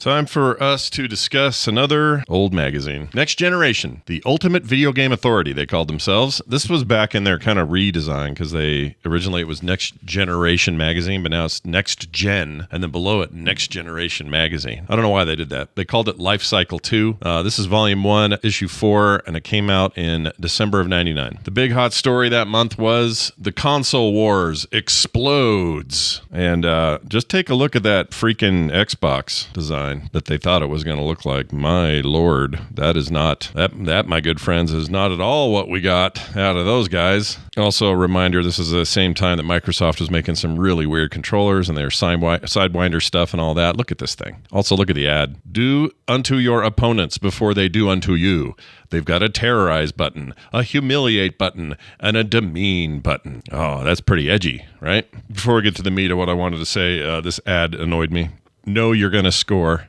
Time for us to discuss another old magazine. Next Generation, the ultimate video game authority, they called themselves. This was back in their kind of redesign because originally it was Next Generation magazine, but now it's Next Gen, and then below it, Next Generation magazine. I don't know why they did that. They called it Life Cycle 2. This is Volume 1, Issue 4, and it came out in December of 99. The big hot story that month was the console wars explodes. And just take a look at that freaking Xbox design that they thought it was going to look like. My lord, that is not, that my good friends, is not at all what we got out of those guys. Also a reminder, this is the same time that Microsoft was making some really weird controllers and their Sidewinder stuff and all that. Look at this thing. Also look at the ad. Do unto your opponents before they do unto you. They've got a terrorize button, a humiliate button, and a demean button. Oh, that's pretty edgy, right? Before we get to the meat of what I wanted to say, this ad annoyed me. Know you're going to score.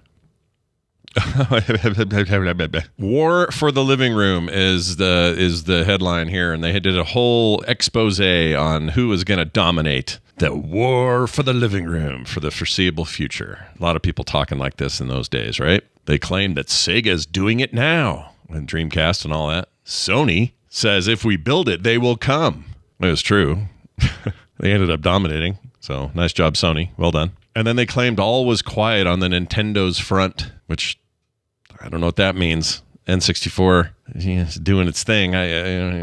War for the Living Room is the headline here, and they did a whole expose on who is going to dominate the war for the living room for the foreseeable future. A lot of people talking like this in those days, right? They claim that Sega's doing it now, and Dreamcast and all that. Sony says if we build it, they will come. It was true. They ended up dominating, so nice job, Sony. Well done. And then they claimed all was quiet on the Nintendo's front, which I don't know what that means. N64 is doing its thing,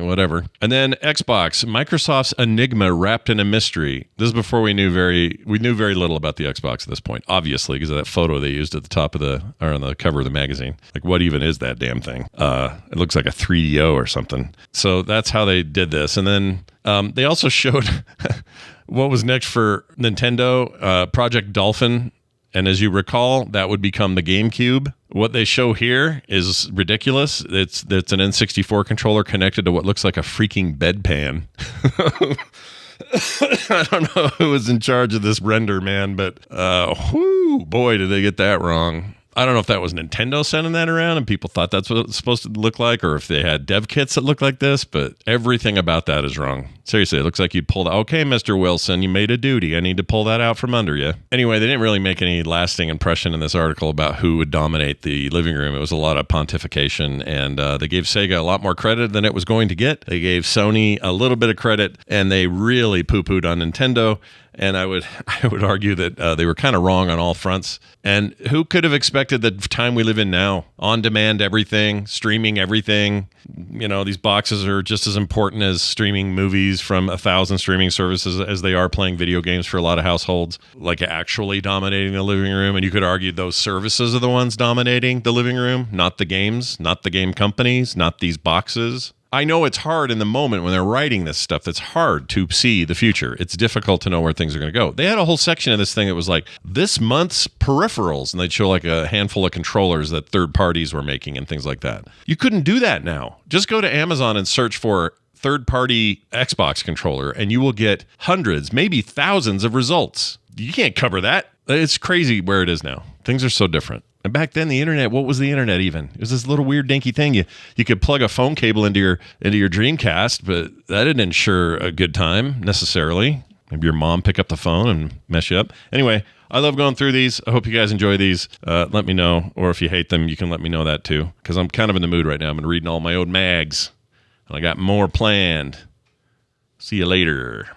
whatever. And then Xbox, Microsoft's Enigma wrapped in a mystery. This is before we knew very little about the Xbox at this point, obviously, because of that photo they used at the top of on the cover of the magazine. Like, what even is that damn thing? It looks like a 3DO or something. So that's how they did this. And then they also showed what was next for Nintendo, Project Dolphin. And as you recall, that would become the GameCube. What they show here is ridiculous. It's an N64 controller connected to what looks like a freaking bedpan. I don't know who was in charge of this render, man, but boy, did they get that wrong. I don't know if that was Nintendo sending that around and people thought that's what it's supposed to look like, or if they had dev kits that look like this, but everything about that is wrong. Seriously, it looks like you'd pull that. Okay, Mr. Wilson, you made a duty. I need to pull that out from under you. Anyway, they didn't really make any lasting impression in this article about who would dominate the living room. It was a lot of pontification, and they gave Sega a lot more credit than it was going to get. They gave Sony a little bit of credit, and they really poo-pooed on Nintendo. And I would argue that they were kind of wrong on all fronts. And who could have expected the time we live in now? On-demand everything, streaming everything. You know, these boxes are just as important as streaming movies from 1,000 streaming services as they are playing video games for a lot of households, like actually dominating the living room. And you could argue those services are the ones dominating the living room, not the games, not the game companies, not these boxes. I know it's hard in the moment when they're writing this stuff. That's hard to see the future. It's difficult to know where things are going to go. They had a whole section of this thing that was like, this month's peripherals, and they'd show like a handful of controllers that third parties were making and things like that. You couldn't do that now. Just go to Amazon and search for third-party Xbox controller, and you will get hundreds, maybe thousands of results. You can't cover that. It's crazy where it is now. Things are so different. And back then, the internet, what was the internet even? It was this little weird dinky thing. You could plug a phone cable into your Dreamcast, but that didn't ensure a good time necessarily. Maybe your mom pick up the phone and mess you up. Anyway, I love going through these. I hope you guys enjoy these. Let me know. Or if you hate them, you can let me know that too. Because I'm kind of in the mood right now. I've been reading all my old mags. And I got more planned. See you later.